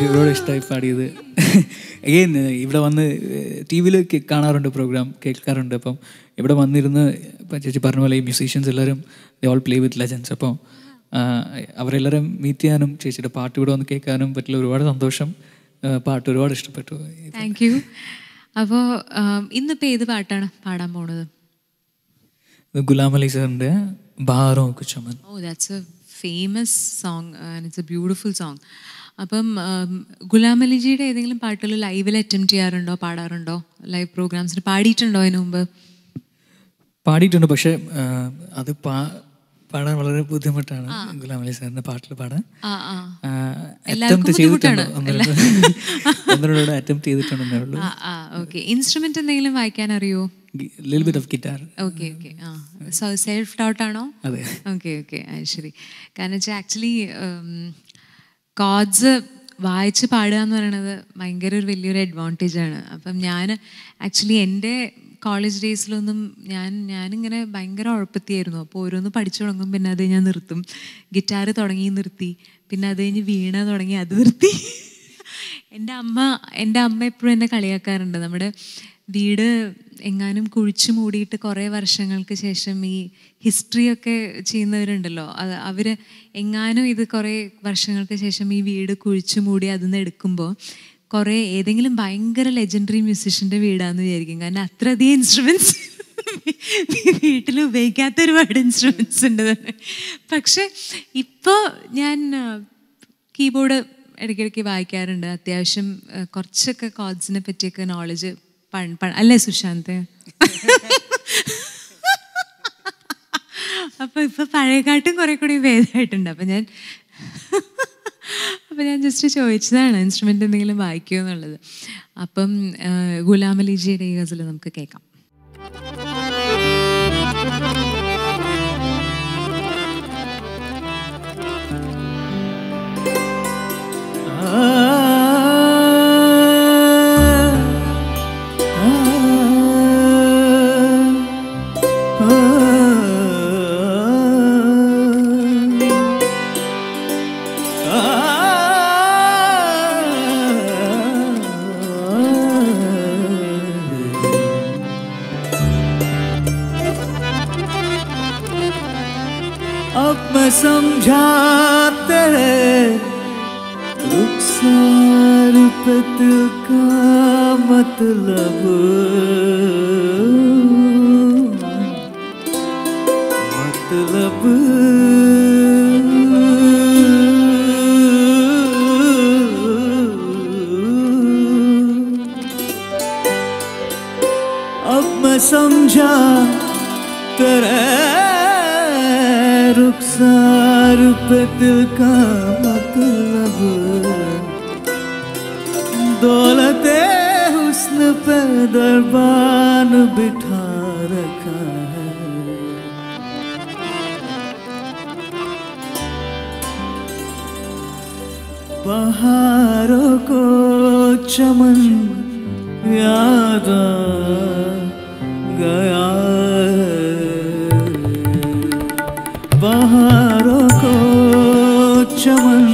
ഒരുപാട് ഇഷ്ടമായി പാടിയത്. അഗെയിൻ ഇവിടെ വന്ന് ടി വിയിൽ കാണാറുണ്ട്, പ്രോഗ്രാം കേൾക്കാറുണ്ട്. അപ്പം ഇവിടെ വന്നിരുന്ന് ഇപ്പം ചേച്ചി പറഞ്ഞ പോലെ ഈ മ്യൂസീഷ്യൻസ് എല്ലാവരും they all play with legends. അപ്പം അവരെല്ലാവരും മീറ്റ് ചെയ്യാനും ചേച്ചിയുടെ പാട്ട് ഇവിടെ വന്ന് കേൾക്കാനും പറ്റില്ല. ഒരുപാട് സന്തോഷം. പാട്ട് ഒരുപാട് ഇഷ്ടപ്പെട്ടു. Thank you. അപ്പോൾ ഇന്നിപ്പോൾ ഏത് പാട്ടാണ് പാടാൻ പോണത്? ഗുലാം അലി സാറിൻ്റെ ബാറോ കുച്ചമൻ. Oh, that's a famous song and it's a beautiful song. അപ്പം ഗുലാം അലിജിയുടെ ഏതെങ്കിലും പാട്ടുകൾ ലൈവിൽ അറ്റംപ്റ്റ് ചെയ്യാറുണ്ടോ, പാടാറുണ്ടോ? ലൈവ് പ്രോഗ്രാംസിന് പാടിയിട്ടുണ്ടോ അതിന് മുമ്പ്? പാടിയിട്ടുണ്ട്, പക്ഷേ അത് പാടാൻ വളരെ ബുദ്ധിമുട്ടാണ്. ഗുലാം അലി സാറിൻ്റെ പാട്ടിൽ പാടാൻ അറ്റംപ്റ്റ് ചെയ്തിട്ടുണ്ട്, അറ്റംപ്റ്റ് ചെയ്തിട്ടുണ്ടെന്നേ ഉള്ളൂ. ഓക്കെ. ഇൻസ്ട്രുമെന്റ് എന്തെങ്കിലും വായിക്കാൻ അറിയോ? little bit of guitar. Okay. So self taught ആണോ? അതെ. ഓക്കെ. ശരി. കാരണം വെച്ചാൽ ആക്ച്വലി കോഡ്സ് വായിച്ച് പാടുക എന്ന് പറയുന്നത് ഭയങ്കര ഒരു വലിയൊരു അഡ്വാൻറ്റേജാണ്. അപ്പം ഞാൻ ആക്ച്വലി എൻ്റെ കോളേജ് ഡേയ്സിലൊന്നും ഞാനിങ്ങനെ ഭയങ്കര ഉഴപ്പത്തിയായിരുന്നു. അപ്പോൾ ഓരോന്ന് പഠിച്ചു തുടങ്ങും, പിന്നെ അത് ഞാൻ നിർത്തും. ഗിറ്റാർ തുടങ്ങി നിർത്തി, പിന്നെ അത് കഴിഞ്ഞ് വീണ തുടങ്ങി അത് നിർത്തി. എൻ്റെ അമ്മ എപ്പോഴും എന്നെ കളിയാക്കാറുണ്ട്. നമ്മുടെ വീട് എങ്ങാനും കുഴിച്ചു മൂടിയിട്ട് കുറേ വർഷങ്ങൾക്ക് ശേഷം ഈ ഹിസ്റ്ററിയൊക്കെ ചെയ്യുന്നവരുണ്ടല്ലോ, അവർ എങ്ങാനും ഇത് കുറേ വർഷങ്ങൾക്ക് ശേഷം ഈ വീട് കുഴിച്ചു മൂടി അതിൽ നിന്ന് എടുക്കുമ്പോൾ കുറേ ഏതെങ്കിലും ഭയങ്കര ലെജൻഡറി മ്യൂസിഷ്യൻ്റെ വീടാണെന്ന് വിചാരിക്കും. കാരണം അത്രയധികം ഇൻസ്ട്രുമെൻറ്റ്സ് വീട്ടിൽ ഉപയോഗിക്കാത്ത ഒരുപാട് ഇൻസ്ട്രുമെൻറ്റ്സ് ഉണ്ട് തന്നെ. പക്ഷെ ഇപ്പോൾ ഞാൻ കീബോർഡ് ഇടയ്ക്കിടയ്ക്ക് വായിക്കാറുണ്ട്. അത്യാവശ്യം കുറച്ചൊക്കെ കോഡ്സിനെ പറ്റിയൊക്കെ നോളജ് അല്ലേ സുശാന്ത്? അപ്പോൾ ഇപ്പോൾ പഴയകാട്ടും കുറേ കൂടി ഭേദമായിട്ടുണ്ട്. അപ്പം ഞാൻ ജസ്റ്റ് ചോദിച്ചതാണ് ഇൻസ്ട്രുമെൻ്റ് എന്തെങ്കിലും വായിക്കുമോ എന്നുള്ളത്. അപ്പം ഗുലാം അലിജിയുടെ ഈ ഗസൽ നമുക്ക് കേൾക്കാം. समझा तेरे रुखसार पे दिल का मतलब अब मैं समझा तेरे रुखसार पे दिल का मतलब दौलते हुस्न पे दरबान बिठा रखा है। बहारों को चमन याद आ गया, बहारों को चमन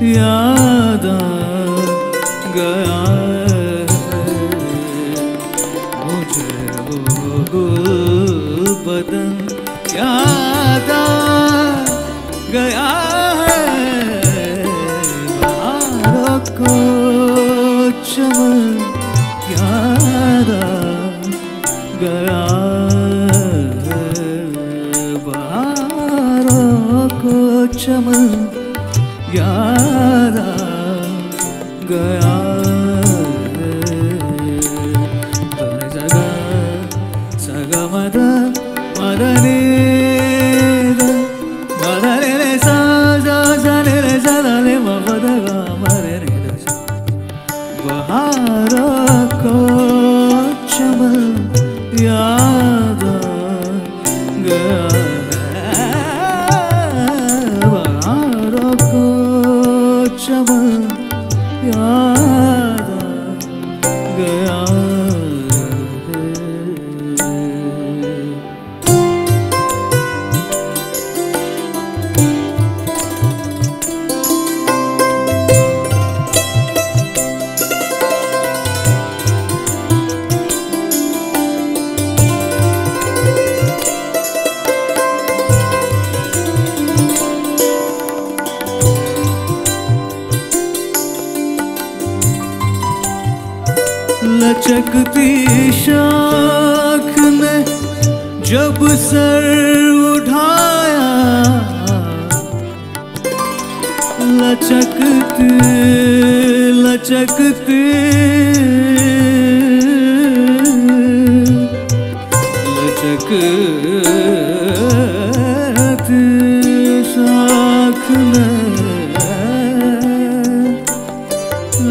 याद आ गया, मुझे वो गुल बदन याद आ गया है। बहारों को चमन याद आ गया, चमन याद आ गया। जगा सगा मद मदने मदने सा जा जाने रे जाने मदगा मरे रे बहारों को चमन याद आ गया, चमन याद आ गया। लचकती शाख ने जब सर उठाया, लचकते लचकते लचकते शाख ने,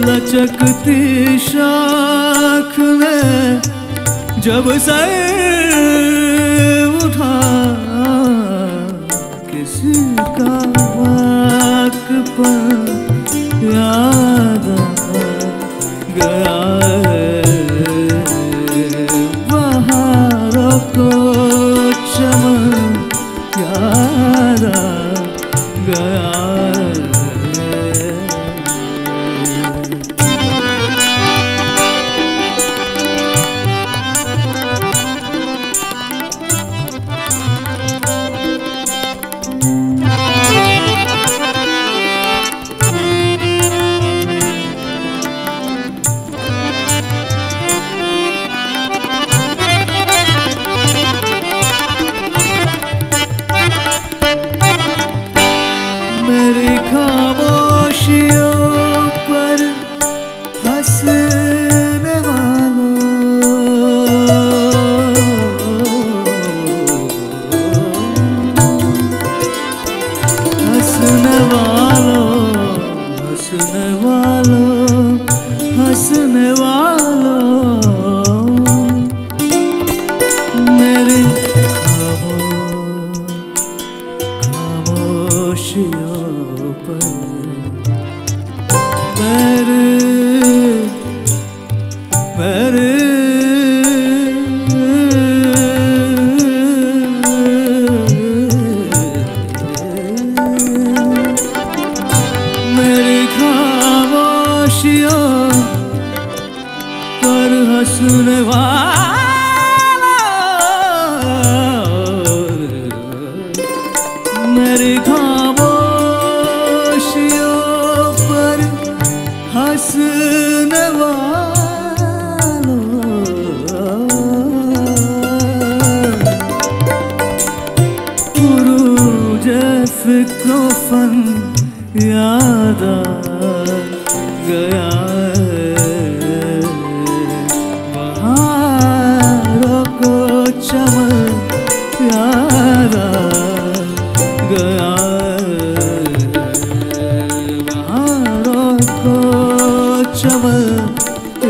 लचकती शाख ने जब सर उठा, किसी का वाक पर याद आ गया है, बहारों को चमन याद आ गया है। मेरी खामोशियों पर हंसने वालों, हंसने वालों, हंसने वालों, हंसने वालों, मेरी खामोशियों पर मेरे मेरे मेरी खामोशियों पर हंसने वाला, मेरी खामोशियों पर हंसने वालों, पुरूज फ़िक्रो फन याद आ गया है, बहारों को चमन याद आ गया है, बहारों को चमन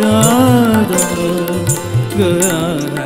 याद आ गया है।